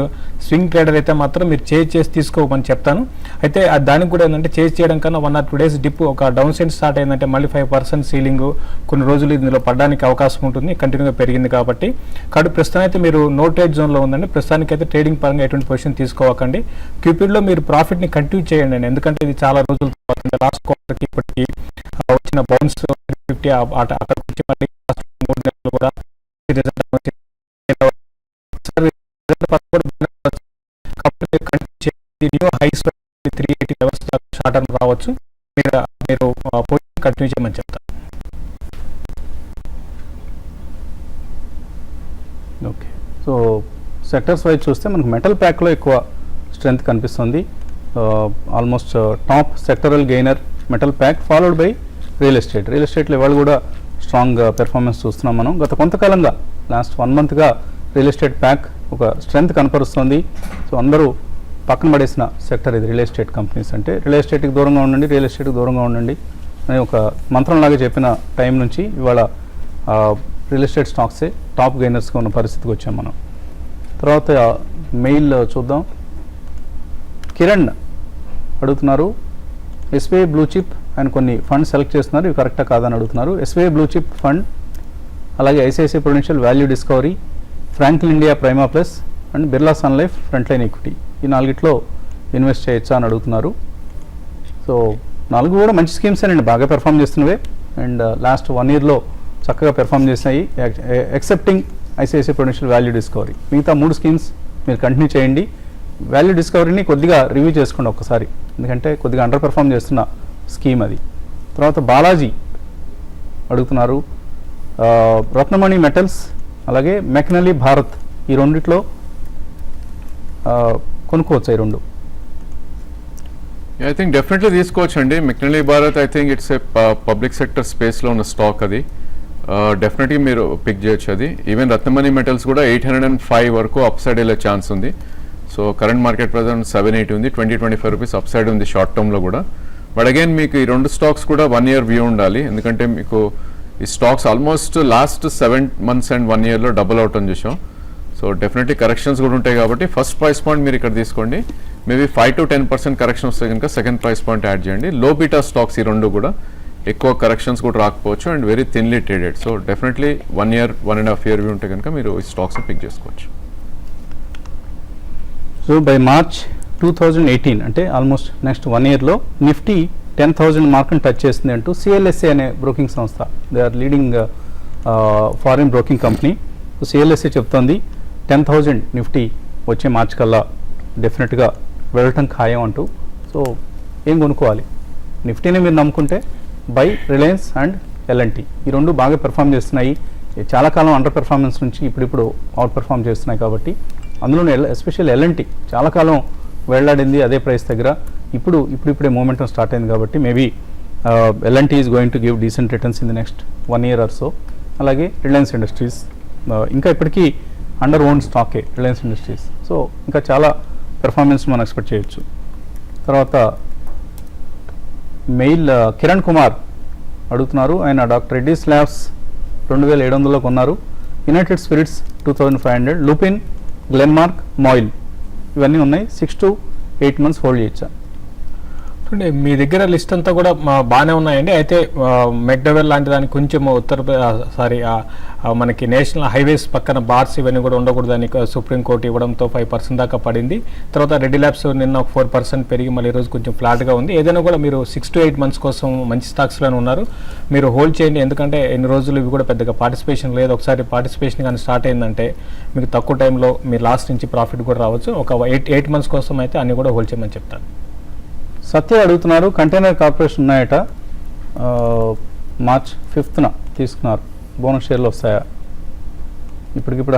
స్వింగ్ ట్రేడర్ అయితే మాత్రం మీరు చేజ్ చేసి తీసుకోమని చెప్తాను. అయితే దానికి కూడా ఏంటంటే చేజ్ చేయడం కన్నా 1 or 2 days డిప్ ఒక డౌన్ సైడ్ స్టార్ట్ అయిందంటే మళ్ళీ 5% సీలింగ్ కొన్ని రోజులు ఇందులో పడడానికి అవకాశం ఉంటుంది, కంటిన్యూగా పెరిగింది కాబట్టి. కాబట్టి ప్రస్తుతం అయితే మీరు నో ట్రేడ్ జోన్లో ఉందండి. ప్రస్తుతానికి అయితే ట్రేడింగ్ పరంగా ఎటువంటి పొజిషన్ తీసుకోవకండి. క్యూపిడ్లో మీరు ప్రాఫిట్ని కంటిన్యూ చేయండి అండి, ఎందుకంటే ఇది చాలా రోజుల తర్వాత లాస్ట్ క్వార్టర్కి ఇప్పటికి వచ్చిన బౌన్స్ 50 అక్కడికి వచ్చి మళ్ళీ 3 నెలలు కూడా new highs 380 levels short term రావచ్చు. మీరు పొజిషన్ కంటిన్యూ చేయమని చెప్తారు. ఓకే, సో సెక్టర్స్ వైజ్ చూస్తే మనకు మెటల్ ప్యాక్లో ఎక్కువ స్ట్రెంగ్త్ కనిపిస్తుంది. Almost top sectoral gainer metal pack, followed by real estate. Real ఎస్టేట్లో ఇవాళ కూడా స్ట్రాంగ్ పెర్ఫార్మెన్స్ చూస్తున్నాం మనం. గత కొంతకాలంగా లాస్ట్ 1 monthగా రియల్ ఎస్టేట్ ప్యాక్ ఒక స్ట్రెంగ్త్ కనపరుస్తుంది. సో అందరూ పక్కన పడేసిన సెక్టర్ ఇది రియల్ ఎస్టేట్ కంపెనీస్ అంటే. రియల్ ఎస్టేట్కి దూరంగా ఉండండి, రియల్ ఎస్టేట్కి దూరంగా ఉండండి అని ఒక మంత్రంలాగా చెప్పిన టైం నుంచి ఇవాళ రియల్ ఎస్టేట్ స్టాక్సే టాప్ గెయినర్స్గా ఉన్న పరిస్థితికి వచ్చాం మనం. తర్వాత మెయిల్ చూద్దాం. కిరణ్ అడుగుతున్నారు, ఎస్బీఐ బ్లూ చిప్ ఆయన కొన్ని ఫండ్ సెలెక్ట్ చేస్తున్నారు, ఇవి కరెక్టా కాదని అడుగుతున్నారు. ఎస్బీఐ బ్లూ చిప్ ఫండ్, అలాగే ICICI Prudential Value Discovery, Franklin India Prima Plus and Birla Sun Life front line Equity, ఈ 4 ఇన్వెస్ట్ చేయొచ్చా అని అడుగుతున్నారు. సో 4 కూడా మంచి స్కీమ్స్ అండి, బాగా పెర్ఫామ్ చేస్తున్నవే అండ్ లాస్ట్ 1 yearలో చక్కగా పెర్ఫామ్ చేసినాయి, excepting ICICI Prudential Value discovery. మిగతా 3 స్కీమ్స్ మీరు కంటిన్యూ చేయండి. వాల్యూ డిస్కవరీని కొద్దిగా రివ్యూ చేసుకోండి ఒక్కసారి, ఎందుకంటే కొద్దిగా అండర్ పెర్ఫామ్ చేస్తున్న స్కీమ్ అది. తర్వాత బాలాజీ అడుగుతున్నారు, రత్నమణి మెటల్స్ అలాగే మెక్నలీ భారత్, ఈ రెండిట్లో కొనుక్కోవచ్చు ఈ 2? ఐ థింక్ డెఫినెట్లీ తీసుకోవచ్చు అండి. McNally Bharat I think it's a public sector స్పేస్లో ఉన్న స్టాక్, అది డెఫినెట్గా మీరు పిక్ చేయొచ్చు. అది ఈవెన్ రత్నమణి మెటల్స్ కూడా 805 వరకు అప్ సైడ్ వెళ్ళే ఛాన్స్ ఉంది. సో కరెంట్ మార్కెట్ ప్రెజెంట్ 780 ఉంది, 20-25 రూపీస్ అప్ సైడ్ ఉంది షార్ట్ టర్మ్లో కూడా. బట్ అగైన్ మీకు ఈ 2 స్టాక్స్ కూడా 1 year వ్యూ ఉండాలి, ఎందుకంటే మీకు ఈ stocks almost last 7 months and 1 yearలో డబుల్ అవుట్ అని చూసాం. సో డెఫినెట్లీ కరెక్షన్స్ కూడా ఉంటాయి కాబట్టి ఫస్ట్ ప్రైస్ పాయింట్ మీరు ఇక్కడ తీసుకోండి. మేబీ 5 to 10% కరెక్షన్ వస్తే కనుక సెకండ్ ప్రైస్ పాయింట్ యాడ్ చేయండి. లో బీటా స్టాక్స్ ఈ 2 కూడా ఎక్కువ కరెక్షన్స్ కూడా రాకపోవచ్చు and very thinly traded. So definitely 1 year 1.5 year view ఉంటే కనుక మీరు ఈ స్టాక్స్ని పిక్ చేసుకోవచ్చు. సో బై March 2018 అంటే ఆల్మోస్ట్ నెక్స్ట్ 1 yearలో నిఫ్టీ 10,000 మార్క్ని టచ్ చేస్తుంది అంటూ సిఎల్ఎస్ఏ అనే బ్రోకింగ్ సంస్థ, they are leading foreign broking company. So CLSA చెప్తోంది 10,000 నిఫ్టీ వచ్చే మార్చ్ కల్లా డెఫినెట్గా వెళ్ళటం ఖాయం అంటూ. సో ఏం కొనుక్కోవాలి? నిఫ్టీని మీరు నమ్ముకుంటే బై రిలయన్స్ అండ్ ఎల్ఎన్టీ, ఈ 2 బాగా పెర్ఫామ్ చేస్తున్నాయి. చాలా కాలం అండర్ పెర్ఫార్మెన్స్ నుంచి ఇప్పుడు అవుట్ పెర్ఫామ్ చేస్తున్నాయి కాబట్టి, అందులోనే ఎస్పెషల్ ఎల్ఎన్టీ చాలా కాలం వెళ్ళాడింది అదే ప్రైస్ దగ్గర, ఇప్పుడే మూమెంటం స్టార్ట్ అయింది కాబట్టి maybe LNT is going to give decent returns in the next 1 year or so. అలాగే రిలయన్స్ ఇండస్ట్రీస్ ఇంకా ఇప్పటికీ అండర్ ఓన్ స్టాకే రిలయన్స్ ఇండస్ట్రీస్. సో ఇంకా చాలా పెర్ఫార్మెన్స్ మనం ఎక్స్పెక్ట్ చేయొచ్చు. తర్వాత మెయిల్ కిరణ్ కుమార్ అడుగుతున్నారు, ఆయన డాక్టర్ రెడ్డీస్ ల్యాబ్స్ 2700లో కొన్నారు, యునైటెడ్ స్పిరిట్స్ 2500, లూపిన్, గ్లెన్మార్క్, మాయిల్ ఇవన్నీ ఉన్నాయి, 6 to 8 months హోల్డ్ చేయొచ్చా? మీ దగ్గర లిస్ట్ అంతా కూడా బాగానే ఉన్నాయండి. అయితే మెక్డవెల్ లాంటి దానికి కొంచెం మనకి నేషనల్ హైవేస్ పక్కన బార్స్ ఇవన్నీ కూడా ఉండకూడదని సుప్రీంకోర్టు ఇవ్వడంతో 5% దాకా పడింది. తర్వాత రెడ్డి ల్యాబ్స్ నిన్న 4% పెరిగి మళ్ళీ ఈరోజు కొంచెం ఫ్లాట్గా ఉంది. ఏదైనా కూడా మీరు 6 to 8 months కోసం మంచి స్టాక్స్లోనే ఉన్నారు, మీరు హోల్డ్ చేయండి. ఎందుకంటే ఎన్ని రోజులు ఇవి కూడా పెద్దగా పార్టిసిపేషన్ లేదు. ఒకసారి పార్టిసిపేషన్ కానీ స్టార్ట్ అయిందంటే మీకు తక్కువ టైంలో మీరు లాస్ట్ నుంచి ప్రాఫిట్ కూడా రావచ్చు. ఒక 8 months కోసం అయితే అన్ని కూడా హోల్డ్ చేయమని చెప్తాను. సత్య అడుగుతున్నారు, కంటైనర్ కార్పొరేషన్ ఉన్నాయట, March 5th తీసుకున్నారు, బోనస్ షేర్లు వస్తాయా? ఇప్పటికిప్పుడు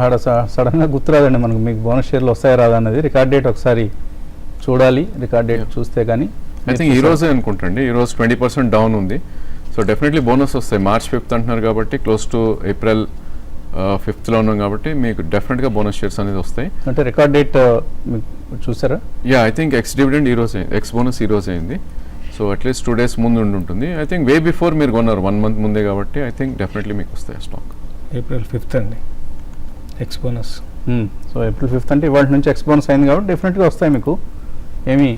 సడన్గా గుర్తురాదండి మనకు, మీకు బోనస్ షేర్లు వస్తాయా రాదా అన్నది రికార్డ్ డేట్ ఒకసారి చూడాలి, రికార్డ్ డేట్ చూస్తే కానీ. ఐ థింక్ ఈ రోజే అనుకుంటండి, ఈ రోజు 20% డౌన్ ఉంది. సో డెఫినెట్లీ బోనస్ వస్తాయి. March 5th అంటున్నారు కాబట్టి క్లోజ్ టు April 5th లో ఉన్నాం కాబట్టి మీకు డెఫినెట్గా బోనస్ షేర్స్ అనేది వస్తాయి. అంటే రికార్డ్ డేట్ చూసారా? Yeah, I think X dividend ఈ రోజు, ఎక్స్ బోనస్ ఈ రోజు అయింది. సో అట్లీస్ట్ 2 days ముందు ఉంటుంది. ఐ థింక్ వే బిఫోర్ మీరు కొన్నారు 1 month ముందే కాబట్టి ఐ థింక్ డెఫినెట్లీ మీకు వస్తాయి స్టాక్. April 5th అండి X bonus. So April 5th అంటే ఇవాళ నుంచి ఎక్స్ బోనస్ అయింది కాబట్టి డెఫినెట్గా వస్తాయి, మీకు ఏమీ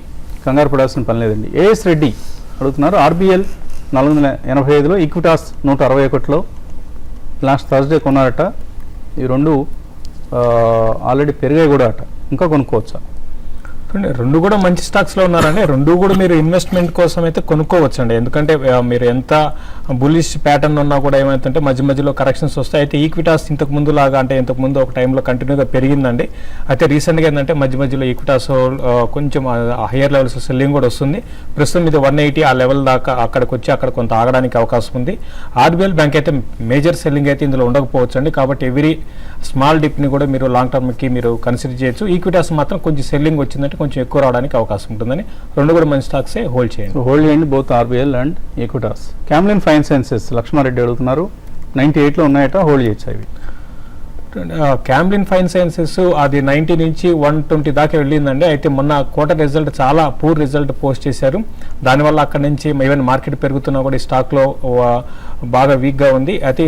కంగారు పడాల్సిన పని లేదండి. ఏఎస్ రెడ్డి అడుగుతున్నారు, ఆర్బిఎల్ 485లో, ఈక్విటాస్ 161లో లాస్ట్ థర్స్డే కొన్నారట. ఈ రెండు ఆల్రెడీ పెరిగాయి కూడా అట, ఇంకా కొనుక్కోవచ్చా? రెండు కూడా మంచి స్టాక్స్లో ఉన్నారండి. రెండు కూడా మీరు ఇన్వెస్ట్మెంట్ కోసం అయితే కొనుక్కోవచ్చు అండి. ఎందుకంటే మీరు ఎంత బుల్లిష్ ప్యాటర్న్ ఉన్నా కూడా ఏమైతుంటే మధ్య మధ్యలో కరెక్షన్స్ వస్తాయి. అయితే ఈక్విటాస్ ఇంతకు ముందు లాగా అంటే ఇంతకు ముందు ఒక టైంలో కంటిన్యూగా పెరిగిందండి. అయితే రీసెంట్గా ఏంటంటే మధ్య మధ్యలో ఈక్విటాస్ కొంచెం హయ్యర్ లెవెల్స్ సెల్లింగ్ కూడా వస్తుంది. ప్రస్తుతం ఇది 180 ఆ లెవెల్ దాకా అక్కడికి వచ్చి అక్కడ కొంత ఆగడానికి అవకాశం ఉంది. ఆర్బిఎల్ బ్యాంక్ అయితే మేజర్ సెల్లింగ్ అయితే ఇందులో ఉండకపోవచ్చు అండి. కాబట్టి ఎవ్రీ స్మాల్ డిప్ని కూడా మీరు లాంగ్ టర్మ్కి మీరు కన్సిడర్ చేయొచ్చు. ఈక్విటాస్ మాత్రం కొంచెం సెల్లింగ్ వచ్చిందంటే కొంచెం ఎక్కువ రావడానికి అవకాశం ఉంటుందని రెండు కూడా మంచి స్టాక్సే హోల్డ్ చేయండి. హోల్డ్ చేయండి both RBL and Equitas. Camlin Fine Sciences Lakshmareddy అడుగుతున్నారు, 98లో ఉన్నాయట, హోల్డ్ చేయొచ్చు అవి? క్యామ్లిన్ ఫైన్ సైన్సెస్ అది 90 నుంచి 120 దాకా వెళ్ళిందండి. అయితే మొన్న క్వార్టర్ రిజల్ట్ చాలా పూర్ రిజల్ట్ పోస్ట్ చేశారు. దానివల్ల అక్కడ నుంచి ఈవెన్ మార్కెట్ పెరుగుతున్నా కూడా ఈ స్టాక్లో బాగా వీక్గా ఉంది. అయితే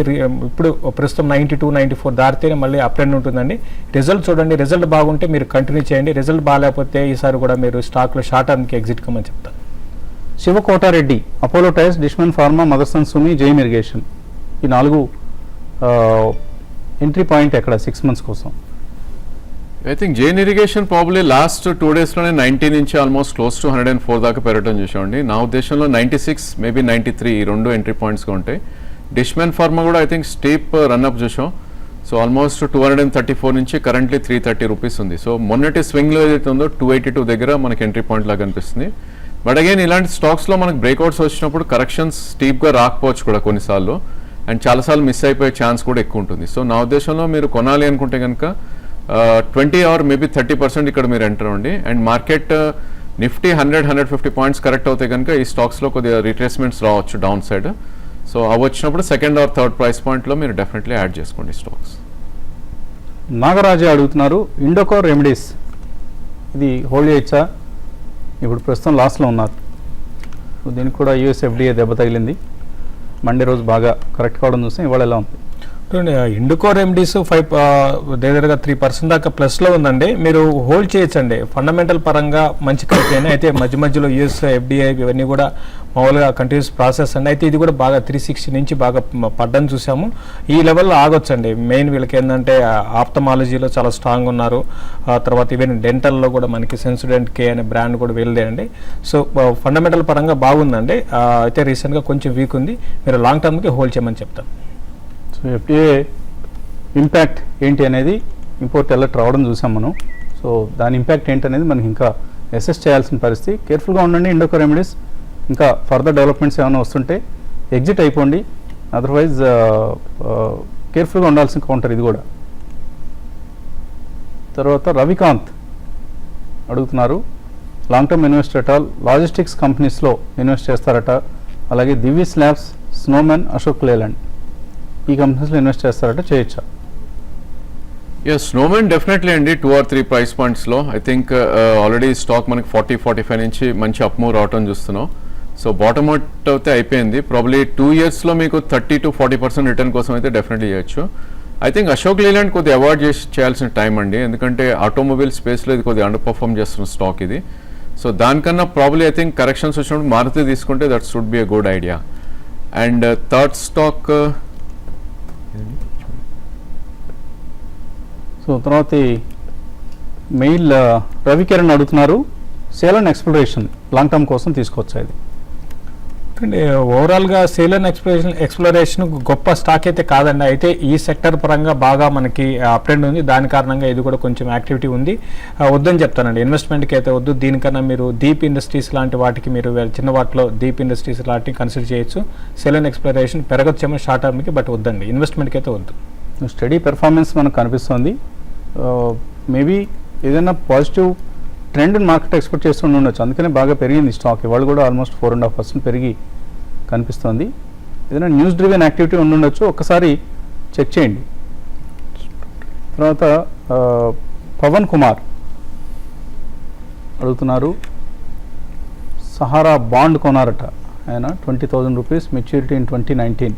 ఇప్పుడు ప్రస్తుతం 92, 94 దాటితేనే మళ్ళీ అప్ ట్రెండ్ ఉంటుందండి. రిజల్ట్ చూడండి, రిజల్ట్ బాగుంటే మీరు కంటిన్యూ చేయండి. రిజల్ట్ బాగాలేకపోతే ఈసారి కూడా మీరు స్టాక్లో షార్ట్ టర్మ్కి ఎగ్జిట్ కమ్మని చెప్తాను. Sivakotareddy, Apollo Tyres, Dishman pharma, Motherson Sumi, Jain irrigation, ఈ 4 ఎంట్రీ పాయింట్ ఎక్కడ 6 months కోసం? I think Jain irrigation probably last 2 daysలోనే 90 నుంచి ఆల్మోస్ట్ క్లోజ్ టు 104 దాకా పెరగడం చూసామండి. నా ఉద్దేశంలో 96 మేబీ 93 ఈ 2 ఎంట్రీ పాయింట్స్గా ఉంటాయి. డిష్మెన్ ఫార్మా కూడా ఐ థింక్ స్టీప్ రన్అప్ చూసాం. సో ఆల్మోస్ట్ 234 నుంచి కరెంట్లీ 330 రూపీస్ ఉంది. సో మొన్నటి స్వింగ్లో ఏదైతే ఉందో 282 దగ్గర మనకి ఎంట్రీ పాయింట్ లాగా కనిపిస్తుంది. బట్ అగైన్ ఇలాంటి స్టాక్స్లో మనకు బ్రేక్అవుట్స్ వచ్చినప్పుడు కరెక్షన్స్ స్టీప్గా రాకపోవచ్చు కూడా కొన్నిసార్లు, అండ్ చాలాసార్లు మిస్ అయిపోయే ఛాన్స్ కూడా ఎక్కువ ఉంటుంది. సో నా ఉద్దేశంలో మీరు కొనాలి అనుకుంటే కనుక 20 or maybe 30% ఇక్కడ మీరు ఎంటర్ అవ్వండి. And market Nifty 100-150 points correct అవుతాయి కనుక ఈ స్టాక్స్లో కొద్దిగా రిట్రేస్మెంట్స్ రావచ్చు డౌన్ సైడ్. సో అవి వచ్చినప్పుడు 2nd or 3rd ప్రైస్ పాయింట్లో మీరు డెఫినెట్లీ యాడ్ చేసుకోండి స్టాక్స్. నాగరాజు అడుగుతున్నారు, ఇండోకోర్ రెమెడీస్ ఇది హోల్డ్ చేయొచ్చా? ఇప్పుడు ప్రస్తుతం లాస్లో ఉన్నారు. దీనికి కూడా యూఎస్ ఎఫ్డిఏ దెబ్బ తగిలింది. మండే రోజు బాగా కరెక్ట్ కావడం చూస్తే ఇవాళ ఎలా ఉంది? ఇండోకోర్ రెమెడీస్ 5 దగ్గరగా 3% దాకా ప్లస్లో ఉందండి. మీరు హోల్డ్ చేయొచ్చండి. ఫండమెంటల్ పరంగా మంచి కంపెనీ. అయితే మధ్య మధ్యలో యూఎస్ ఎఫ్డిఐ ఇవన్నీ కూడా మామూలుగా కంటిన్యూస్ ప్రాసెస్ అండి. అయితే ఇది కూడా బాగా 360 నుంచి బాగా పడ్డం చూసాము. ఈ లెవెల్లో ఆగొచ్చండి. మెయిన్ వీళ్ళకి ఏంటంటే ఆప్థమాలజీలో చాలా స్ట్రాంగ్ ఉన్నారు. తర్వాత ఈవెన్ డెంటల్లో కూడా మనకి సెన్సోడెంట్ కే అనే బ్రాండ్ కూడా వీళ్ళదే అండి. సో ఫండమెంటల్ పరంగా బాగుందండి. అయితే రీసెంట్గా కొంచెం వీక్ ఉంది. మీరు లాంగ్ టర్మ్కి హోల్డ్ చేయమని చెప్తాను. సో ఎఫ్డిఏ ఇంపాక్ట్ ఏంటి అనేది ఇంపోర్ట్ అలర్ట్ రావడం చూసాం మనం. సో దాని ఇంపాక్ట్ ఏంటి అనేది మనకి ఇంకా అసెస్ చేయాల్సిన పరిస్థితి. కేర్ఫుల్గా ఉండండి. ఇండోకో రెమెడీస్ ఇంకా ఫర్దర్ డెవలప్మెంట్స్ ఏమైనా వస్తుంటే ఎగ్జిట్ అయిపోండి. అదర్వైజ్ కేర్ఫుల్గా ఉండాల్సిన కౌంటర్ ఇది కూడా. తర్వాత రవికాంత్ అడుగుతున్నారు, లాంగ్ టర్మ్ ఇన్వెస్టర్ అట, లాజిస్టిక్స్ కంపెనీస్లో ఇన్వెస్ట్ చేస్తారట, అలాగే దివ్య స్లాబ్స్, స్నోమెన్, అశోక్ లేలాండ్ ఈ కంపెనీస్లో ఇన్వెస్ట్ చేస్తారట, చేయొచ్చా? స్నోమెన్ డెఫినెట్లీ అండి 2 or 3 ప్రైస్ పాయింట్స్లో. ఐ థింక్ ఆల్రెడీ స్టాక్ మనకి 40-45 నుంచి మంచి అప్ మూవ్ రావటం చూస్తున్నాం. సో బాటమ్ అవుట్ అయితే అయిపోయింది. ప్రాబ్లీ 2 yearsలో మీకు 30-40% రిటర్న్ కోసం అయితే డెఫినెట్లీ చేయొచ్చు. ఐ థింక్ అశోక్ లేలాండ్ కొద్దిగా అవాయిడ్ చేయాల్సిన టైం అండి. ఎందుకంటే ఆటోమొబైల్ స్పేస్లో ఇది కొద్దిగా అండర్ పర్ఫార్మ్ చేస్తున్న స్టాక్ ఇది. సో దానికన్నా ప్రాబ్లీ ఐ థింక్ కరెక్షన్స్ వచ్చినప్పుడు మారుతి తీసుకుంటే that should be a good idea. And third stock so తర్వాత మెయిల్ రవికిరణ్ అడుగుతున్నారు, sale and exploration long term కోసం తీసుకోవచ్చా ఇది? అంటే ఓవరాల్గా సేల్ అండ్ ఎక్స్ప్లోరేషన్ గొప్ప స్టాక్ అయితే కాదండి. అయితే ఈ సెక్టర్ పరంగా బాగా మనకి అప్ ట్రెండ్ ఉంది. దాని కారణంగా ఇది కూడా కొంచెం యాక్టివిటీ ఉంది. వద్దని చెప్తానండి. ఇన్వెస్ట్మెంట్కి అయితే వద్దు. దీనికన్నా మీరు దీప్ ఇండస్ట్రీస్ లాంటి వాటికి మీరు చిన్న వాటిలో దీప్ ఇండస్ట్రీస్ లాంటివి కన్సిడర్ చేయొచ్చు. సేల్ అండ్ ఎక్స్ప్లోరేషన్ పెరగొచ్చేమో షార్ట్ టర్మ్కి, బట్ వద్దండి. ఇన్వెస్ట్మెంట్కి అయితే వద్దు. స్టడీ పెర్ఫార్మెన్స్ మనకు కనిపిస్తుంది. మేబీ ఏదైనా పాజిటివ్ ట్రెండ్ మార్కెట్ ఎక్స్పెక్ట్ చేస్తుండి ఉండొచ్చు. అందుకనే బాగా పెరిగింది స్టాక్. ఇవాళ కూడా ఆల్మోస్ట్ 4.5% పెరిగి కనిపిస్తుంది. ఏదైనా న్యూస్ డ్రివెన్ యాక్టివిటీ ఉండుండొచ్చు. ఒక్కసారి చెక్ చేయండి. తర్వాత పవన్ కుమార్ అడుగుతున్నారు, సహారా బాండ్ కొనారట ఆయన, 20,000 రూపీస్, మెచ్యూరిటీ ఇన్ 2019.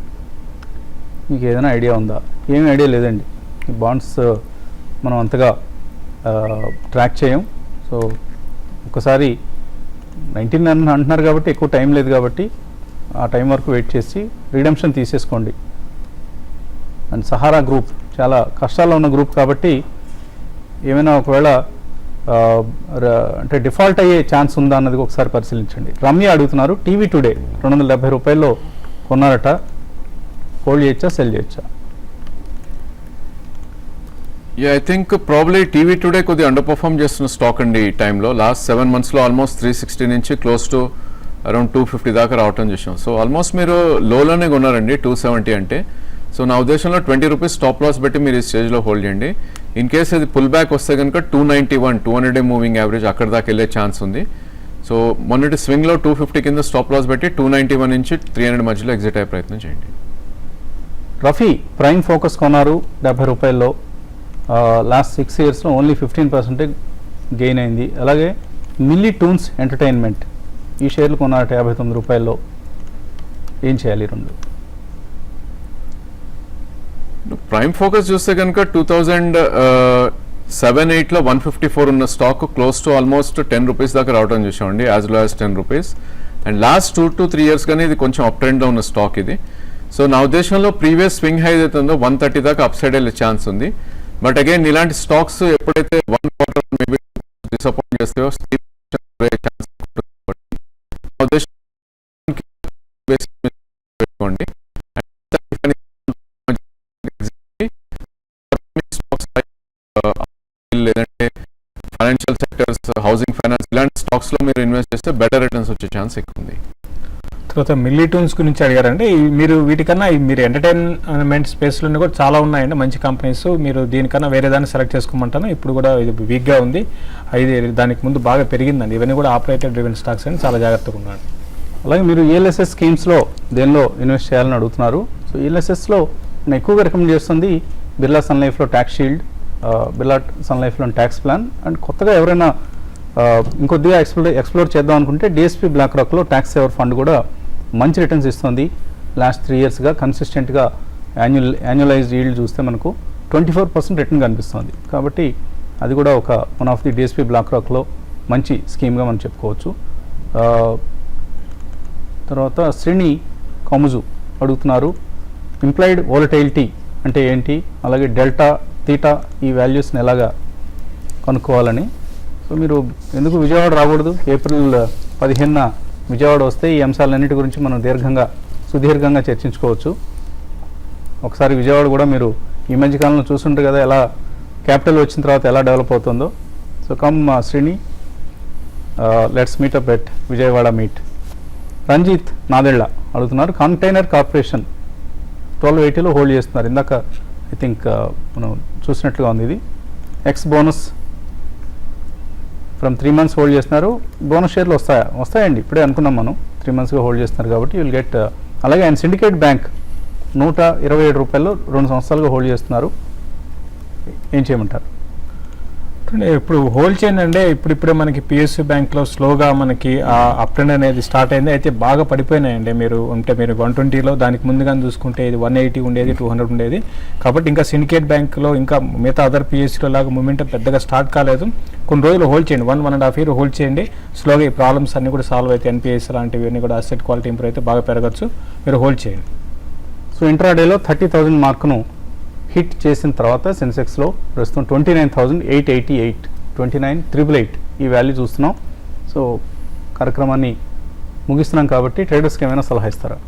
మీకు ఏదైనా ఐడియా ఉందా? ఏమీ ఐడియా లేదండి. ఈ బాండ్స్ మనం అంతగా ట్రాక్ చేయం. సో ఒకసారి 19 అంటున్నారు కాబట్టి ఎక్కువ టైం లేదు కాబట్టి ఆ టైం వరకు వెయిట్ చేసి రిడెంప్షన్ తీసేసుకోండి. అండ్ సహారా గ్రూప్ చాలా కష్టాల్లో ఉన్న గ్రూప్ కాబట్టి ఏమైనా ఒకవేళ అంటే డిఫాల్ట్ అయ్యే ఛాన్స్ ఉందా అన్నది ఒకసారి పరిశీలించండి. రమ్య అడుగుతున్నారు, టీవీ టుడే 270 రూపాయల్లో కొన్నారట, హోల్డ్ చేయొచ్చా, సెల్ చేయొచ్చా? I think probably TV today కొద్దిగా అండర్ పర్ఫామ్ చేస్తున్న స్టాక్ అండి ఈ టైంలో. లాస్ట్ 7 monthsలో ఆల్మోస్ట్ 360 నుంచి క్లోజ్ టు అరౌండ్ 250 దాకా రావటం చూసాం. సో ఆల్మోస్ట్ మీరు లోలోనే కొన్నారండి 270 అంటే. సో నా ఉద్దేశంలో 20 రూపీస్ స్టాప్ లాస్ పెట్టి మీరు ఈ స్టేజ్లో హోల్డ్ చేయండి. ఇన్ కేస్ అది పుల్ బ్యాక్ వస్తే కనుక 291 200 మూవింగ్ యావరేజ్ అక్కడ దాకా వెళ్ళే ఛాన్స్ ఉంది. సో మొన్నటి స్వింగ్లో 250 కింద స్టాప్ లాస్ పెట్టి 291 నుంచి 300 మధ్యలో ఎగ్జిట్ అయ్యే ప్రయత్నం చేయండి. రఫీ ప్రైమ్ ఫోకస్ కొన్నారు 70 రూపాయల్లో. లాస్ట్ 6 yearsలో ఓన్లీ 15% గెయిన్ అయింది. అలాగే మిల్లీ టూన్స్ ఎంటర్టైన్మెంట్ ఈ షేర్లు కొన్నారట 59 రూపాయల్లో. ఏం చేయాలి రెండు? ప్రైమ్ ఫోకస్ చూస్తే కనుక 2007-8లో 154 ఉన్న stock close to almost 10 rupees దాకా రావడం చూసామండి, as low as 10 rupees. And last 2 to 3 years కానీ ఇది కొంచెం అప్ ట్రెండ్లో ఉన్న స్టాక్ ఇది. సో నా ఉద్దేశంలో ప్రీవియస్ స్వింగ్ హై ఏదైతే ఉందో 130 దాకా అప్ సైడ్ వెళ్ళే ఛాన్స్ ఉంది. బట్ అగైన్ ఇలాంటి స్టాక్స్ ఎప్పుడైతే 1 quarter మేబీ డిసప్పాయింట్ చేస్తాయో పెట్టుకోండి. లేదంటే ఫైనాన్షియల్ సెక్టర్స్, హౌసింగ్ ఫైనాన్స్ ఇలాంటి స్టాక్స్ లో మీరు ఇన్వెస్ట్ చేస్తే బెటర్ రిటర్న్స్ వచ్చే ఛాన్స్ ఎక్కువ ఉంది. తర్వాత మిల్లీ టూన్స్ గురించి అడిగారండి. మీరు వీటికన్నా మీరు ఎంటర్టైన్మెంట్ స్పేస్లోనే కూడా చాలా ఉన్నాయండి మంచి కంపెనీస్. మీరు దీనికన్నా వేరే దాన్ని సెలెక్ట్ చేసుకోమంటాను. ఇప్పుడు కూడా ఇది వీక్గా ఉంది, ఇది దానికి ముందు బాగా పెరిగిందండి. ఇవన్నీ కూడా ఆపరేటర్ డ్రివెన్ స్టాక్స్ అని చాలా జాగ్రత్తగా ఉన్నాడు. అలాగే మీరు ఈఎల్ఎస్ఎస్ స్కీమ్స్లో దేనిలో ఇన్వెస్ట్ చేయాలని అడుగుతున్నారు. సో ఈఎల్ఎస్ఎస్లో నేను ఎక్కువగా రికమెండ్ చేస్తుంది బిర్లా సన్ లైఫ్లో ట్యాక్స్ షీల్డ్, బిర్లా సన్ లైఫ్లో ట్యాక్స్ ప్లాన్. అండ్ కొత్తగా ఎవరైనా ఇంకొద్దిగా ఎక్స్ప్లోర్ చేద్దాం అనుకుంటే డిఎస్పీ బ్లాక్ రాక్లో ట్యాక్స్ సేవర్ ఫండ్ కూడా మంచి రిటర్న్స్ ఇస్తుంది. లాస్ట్ 3 yearsగా కన్సిస్టెంట్గా యాన్యువలైజ్డ్ ఈల్డ్ చూస్తే మనకు 24% రిటర్న్ కనిపిస్తుంది. కాబట్టి అది కూడా ఒక one of the DSP black రాక్లో మంచి స్కీమ్గా మనం చెప్పుకోవచ్చు. తర్వాత శ్రీని కాముజు అడుగుతున్నారు, ఇంప్లాయిడ్ వోలటైలిటీ అంటే ఏంటి, అలాగే డెల్టా తీటా ఈ వాల్యూస్ని ఎలాగా కనుక్కోవాలని. సో మీరు ఎందుకు విజయవాడ రాకూడదు? ఏప్రిల్ 15న విజయవాడ వస్తే ఈ అంశాలన్నిటి గురించి మనం సుదీర్ఘంగా చర్చించుకోవచ్చు. ఒకసారి విజయవాడ కూడా మీరు ఈ మధ్యకాలంలో చూస్తుంటారు కదా ఎలా క్యాపిటల్ వచ్చిన తర్వాత ఎలా డెవలప్ అవుతుందో. So come Srini, let's meet up at Vijayawada meet. Ranjit Nadella అడుగుతున్నారు, కంటైనర్ కార్పొరేషన్ 1280లో హోల్డ్ చేస్తున్నారు. ఇందాక ఐ థింక్ మనం చూసినట్లుగా ఉంది. ఇది X bonus from 3 months hold చేస్తున్నారు. బోనస్ షేర్లు వస్తాయండి, ఇప్పుడే అనుకున్నాం మనం. 3 monthsగా హోల్డ్ చేస్తున్నారు కాబట్టి విల్ గెట్. అలాగే ఆయన సిండికేట్ బ్యాంక్ 127 రూపాయల్లో 2 సంవత్సరాలుగా హోల్డ్ చేస్తున్నారు. ఏం చేయమంటారు? ఇప్పుడు హోల్డ్ చేయండి అంటే ఇప్పుడిప్పుడే మనకి పిఎస్యూ బ్యాంక్లో స్లోగా మనకి అప్ ట్రెండ్ అనేది స్టార్ట్ అయింది. అయితే బాగా పడిపోయినాయండి. మీరు 120లో దానికి ముందుగానే చూసుకుంటే ఇది 180 ఉండేది, 200 ఉండేది. కాబట్టి ఇంకా సిండికేట్ బ్యాంక్లో ఇంకా మిగతా అదర్ పిఎస్యూలో లాగా మూమెంటం పెద్దగా స్టార్ట్ కాలేదు. కొన్ని రోజులు హోల్డ్ చేయండి, 1.5 year హోల్డ్ చేయండి. స్లోగా ఈ ప్రాబ్లమ్స్ అన్ని కూడా సాల్వ్ అయితే ఎన్పిఎస్ లాంటివి అన్నీ కూడా అసెట్ క్వాలిటీ ఇంప్రూవ్ అయితే బాగా పెరగచ్చు. మీరు హోల్డ్ చేయండి. సో ఇంట్రాడేలో 30,000 మార్కును హిట్ చేసిన తర్వాత సెన్సెక్స్లో ప్రస్తుతం 29,888, 29,888 ఈ వాల్యూ చూస్తున్నాం. సో కార్యక్రమాన్ని ముగిస్తున్నాం కాబట్టి ట్రేడర్స్కి ఏమైనా సలహా ఇస్తారా?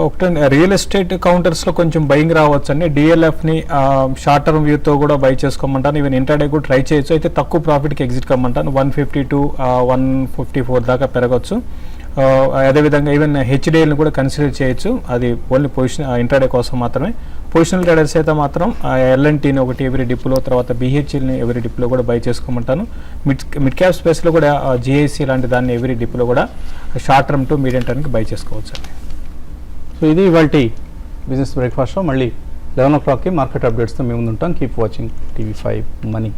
ఒకటే రియల్ ఎస్టేట్ కౌంటర్స్లో కొంచెం బయింగ్ రావచ్చు అండి. డిఎల్ఎఫ్ని షార్ట్ టర్మ్ వ్యూతో కూడా బై చేసుకోమంటాను. ఈవెన్ ఇంటర్డే కూడా ట్రై చేయొచ్చు. అయితే తక్కువ ప్రాఫిట్కి ఎగ్జిట్ కమ్మంటాను. 152 154 దాకా పెరగచ్చు. అదేవిధంగా ఈవెన్ హెచ్డిఎల్ని కూడా కన్సిడర్ చేయొచ్చు. అది ఓన్లీ పొజిషన్ ఇంటర్డే కోసం మాత్రమే. పొజిషనల్ ట్రేడర్స్ అయితే మాత్రం ఎల్ఎన్టీని ఒకటి ఎవరి డిప్లో, తర్వాత బిహెచ్ఎల్ని ఎవరి డిప్లో కూడా బై చేసుకోమంటాను. మిడ్ క్యాప్ స్పేస్లో కూడా జిఐసి లాంటి దాన్ని ఎవరి డిప్లో కూడా షార్ట్ టర్మ్ టు మీడియం టర్మ్కి బై చేసుకోవచ్చు అండి. సో ఇది ఇవాల్టి బిజినెస్ బ్రేక్ఫాస్ట్ షో. మళ్ళీ 11 o'clockకి మార్కెట్ అప్డేట్స్తో మేము ఉంటాం. Keep watching TV5 money.